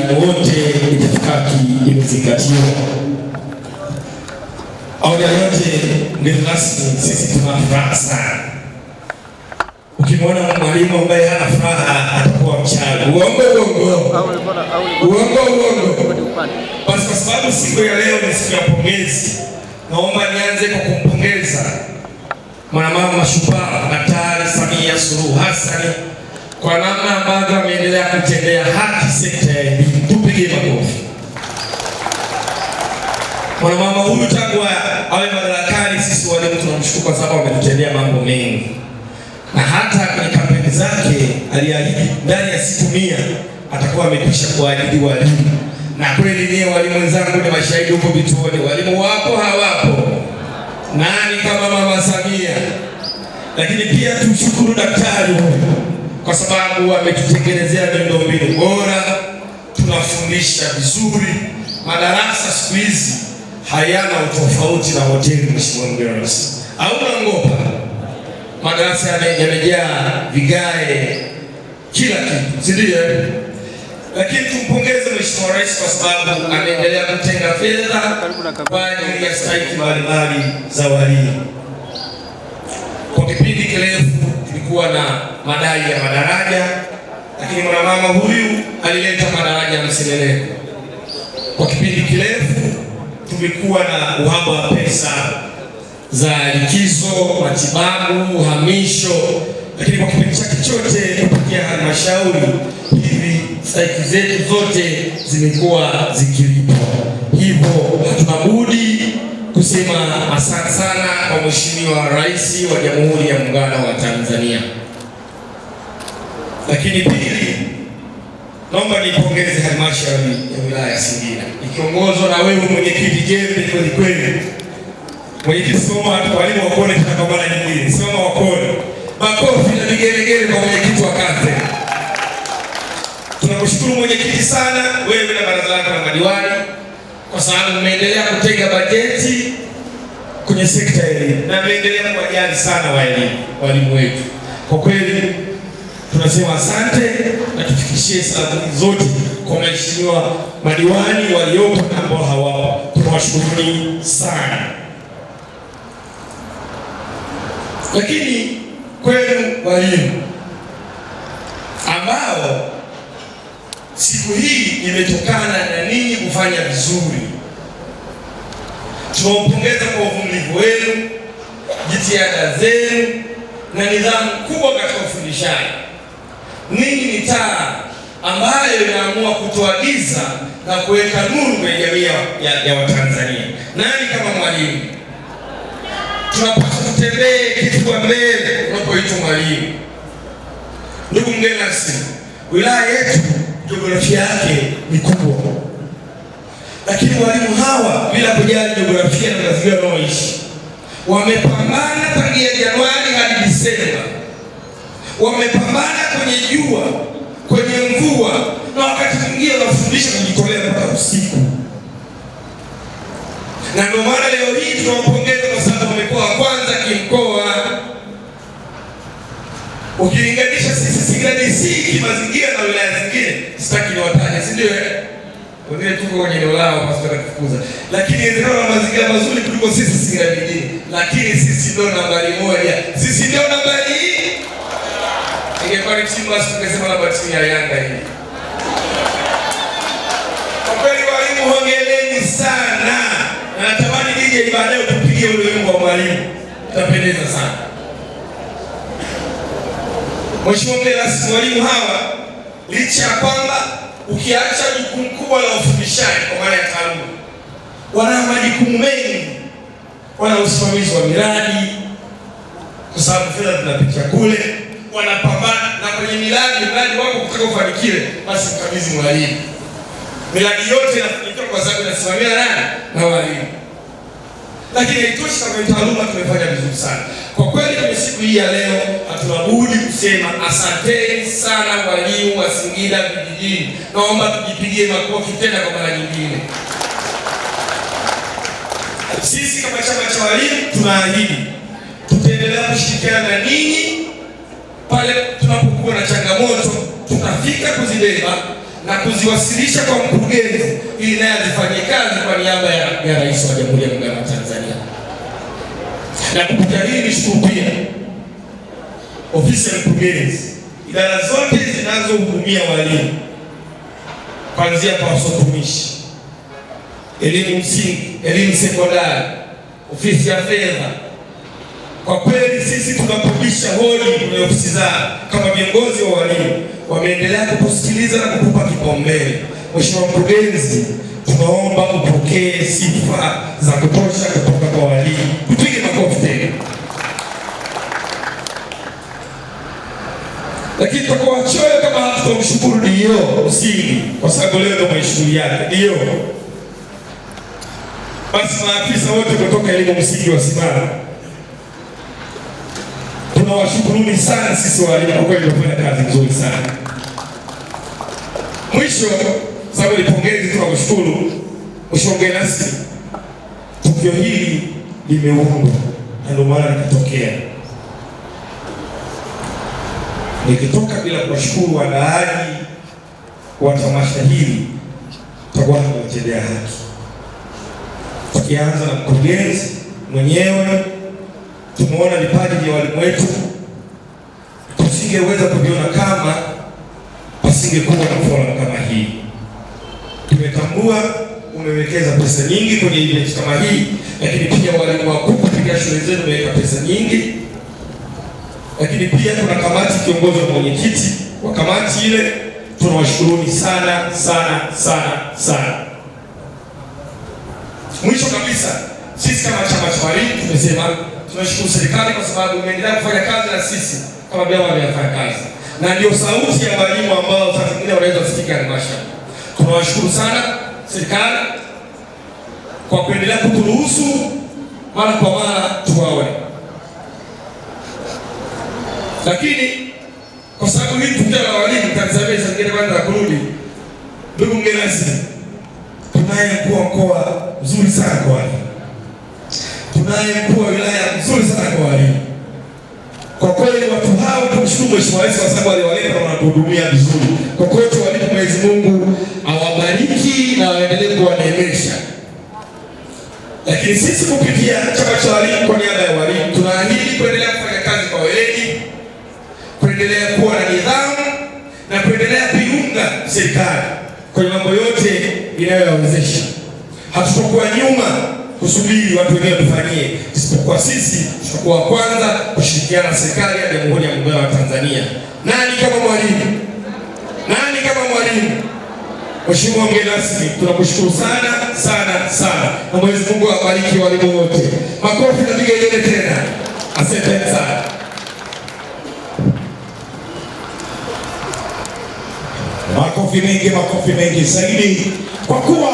mitihani wote itifaki imezingatiwa. Awali ya yote, mgeni rasmi, sisi tuna furaha sana. Ukimwona mwalimu ambaye hana furaha atakuwa mchawi. Uongo. Basi kwa sababu siku ya leo ni siku ya pongezi, naomba nianze kwa kumpongeza mwanamama mashupavu Daktari Samia Suluhu Hassan kwa namna ambavyo ameendelea kutendea haki sekta ya elimu. Tupige makofi. Mwanamama huyu tangu awe madarakani, sisi walimu tunamshukuru kwa sababu ametutendea mambo mengi. Na hata kwenye kampeni zake aliahidi ndani ya siku 100 atakuwa amekwisha kuajiri walimu. Na kweli nie walimu wenzangu ni mashahidi huko vituoni. Walimu wapo hawapo? Nani kama Mama Samia? Lakini pia tumshukuru daktari huyu kwa sababu ametutengenezea miundombinu bora, tunafundisha vizuri. Madarasa siku hizi hayana utofauti na hoteli, mheshimiwa mgeni rasmi. Au ngopa. Madarasa yamejaa vigae, kila kitu, si ndio? Lakini tumpongeze Mheshimiwa Rais kwa sababu ameendelea kutenga fedha kwa ajili ya stahiki mbalimbali za walimu. Kwa kipindi kirefu tulikuwa na madai ya madaraja, lakini mwanamama huyu alileta madaraja ya mseleleko. Kwa kipindi kirefu tulikuwa na uhaba wa pesa za likizo, matibabu, uhamisho, lakini kwa kipindi chake chote kupitia halmashauri hivi stahiki zetu zote zimekuwa zikilipwa. Hivyo hatuna budi kusema asante sana kwa Mheshimiwa Rais wa Jamhuri ya Muungano wa Tanzania. Lakini pili, naomba nipongeze halmashauri ya wilaya ya Singida ikiongozwa na wewe mwenyekiti jembe kweli kweli. Mwenyekiti soma watu walimu wakone tena kwa mara nyingine. Soma wakone. Makofi na vigelegele kwa mwenyekiti wa kata. Tunakushukuru mwenyekiti sana, wewe na baraza lako la madiwani kwa sababu mmeendelea kutenga bajeti kwenye sekta ya elimu. Na mmeendelea kuwajali sana walimu wetu. Kwa kweli tunasema asante na tufikishie salamu zote kwa mheshimiwa madiwani waliopo na ambao hawapo. Tunawashukuru sana. Lakini kwenu walimu ambao siku hii imetokana na ninyi kufanya vizuri, tunampongeza kwa uvumilivu wenu, jitihada zenu na nidhamu kubwa katika ufundishaji. Ninyi ni taa ambayo inaamua kutoa giza na kuweka nuru kwenye jamii ya Watanzania. Nani kama mwalimu? Tunapaswa tutembee kitu kwa mbele unapoitwa mwalimu. Ndugu mgeni rasmi, wilaya yetu jiografia yake ni kubwa, lakini walimu hawa bila kujali jiografia na mazingira wanaoishi wamepambana tangia Januari hadi Disemba. Wamepambana kwenye jua, kwenye mvua, na wakati mwingine wanafundisha kujitolea mpaka usiku. Na ndio maana leo hii tunawapongeza kwa sababu wamekuwa wa kwanza kimkoa. Ukilinganisha sisi Singida DC kimazingira na wilaya zingine, sitaki niwataje, si ndio? Wengine tuko kwenye eneo lao kwa sababu kufukuza. Lakini eneo la mazingira mazuri kuliko sisi Singida mjini. Lakini sisi ndio nambari 1. Sisi ndio nambari hii. Ingekuwa ni timu basi tungesema labda timu ya Yanga hii. Kwa kweli walimu hongereni sana. Na natamani nije baadaye tupige ule wimbo wa mwalimu. Tutapendeza sana. Mheshimiwa mgeni rasmi, walimu hawa licha ya kwamba ukiacha jukumu kubwa la ufundishaji kwa maana ya taaluma, wana majukumu mengi. Wana usimamizi wa miradi kwa sababu fedha zinapitia kule, wanapambana na kwenye miradi wako kutaka ufanikiwe, basi mkabidhi mwalimu. Miradi yote inafanikiwa kwa sababu inasimamiwa nani? Na walimu. Lakini haitoshi kama taaluma tumefanya vizuri sana. Kwa kweli kwenye siku hii ya leo hatuna budi kusema asanteni sana walimu wa Singida vijijini. Naomba tujipigie makofi tena kwa mara nyingine. Sisi kama chama cha walimu tunaahidi tutaendelea kushirikiana na ninyi pale tunapokuwa na changamoto, tutafika kuzibeba, na kuziwasilisha kwa mkurugenzi ili naye azifanyie kazi kwa niaba ya Rais wa Jamhuri ya Muungano wa Tanzania. Na kupitia hii nishukuru pia ofisi ya mkurugenzi, idara zote zinazohudumia walimu kuanzia kwa watumishi, elimu msingi, elimu sekondari, ofisi ya fedha. Kwa kweli sisi tunapobisha hodi kwenye ofisi zao kama viongozi wa walimu, wameendelea kutusikiliza na kutupa kipaumbele. Mheshimiwa Mkurugenzi, tunaomba upokee sifa za kutosha kutoka kwa walimu. Tupige makofi tena. Lakini tutakuwa wachoyo kama hatutamshukuru ndio msingi, kwa sababu leo ndio shughuli yake. Ndio basi, maafisa wote kutoka elimu msingi wasimama. Tunawashukuruni sana sisi walimu, kwa kweli tunafanya kazi nzuri sana. Mwisho, sababu ni pongezi, tunawashukuru Mheshimiwa mgeni rasmi. Tukio hili limeundwa na ndio maana likatokea. Nikitoka bila kuwashukuru waandaaji wa tamasha hili, tutakuwa tunawatendea haki. Tukianza na mkurugenzi mwenyewe, tumeona vipaji vya walimu wetu, tusingeweza kuviona kama pasingekuwa na forum kama hii. Tumetambua umewekeza pesa nyingi kwenye event kama hii, lakini pia walimu wakuu kupitia shule zenu wameweka pesa nyingi. Lakini pia kuna kamati, kiongozi wa mwenyekiti wa kamati ile, tunawashukuruni sana sana sana sana. Mwisho kabisa, sisi kama chama cha walimu tumesema tunashukuru serikali kwa sababu imeendelea kufanya kazi na sisi kama vyama vinafanya kazi, na ndio sauti ya walimu ambao sasa zingine wanaweza kusikika halmashauri. Tunawashukuru sana serikali kwa kuendelea kuturuhusu mara kwa mara tuwaone. Lakini kwa sababu hii tukio la walimu Tanzania zingine kwanza za kurudi, ndugu mgeni rasmi, tunaye mkuu wa mkoa mzuri sana kwa walimu, tunaye mkuu wa wilaya mzuri sana kwa walimu. Kwa kweli watu hao tumshukuru Mheshimiwa Rais kwa sababu aliwaleta na wanatuhudumia vizuri. Kwa kweli walimu, Mwenyezi Mungu awabariki na waendelee kuwaneemesha. Lakini sisi kupitia chama cha walimu, kwa niaba ya walimu, tunaahidi kuendelea kufanya kazi kwa weledi, kuendelea kuwa na nidhamu na kuendelea kuiunga serikali kwenye mambo yote inayowezesha. Hatutakuwa nyuma kusubiri watu wengine tufanyie, isipokuwa sisi tutakuwa wa kwanza kushirikiana na serikali ya Jamhuri ya Muungano wa Tanzania. Nani kama mwalimu? Nani kama mwalimu? Mheshimiwa mgeni rasmi, tunakushukuru sana sana sana, na Mwenyezi Mungu awabariki walimu wote. Makofi na vigelegele tena. Asante sana. Makofi mengi zaidi, kwa kuwa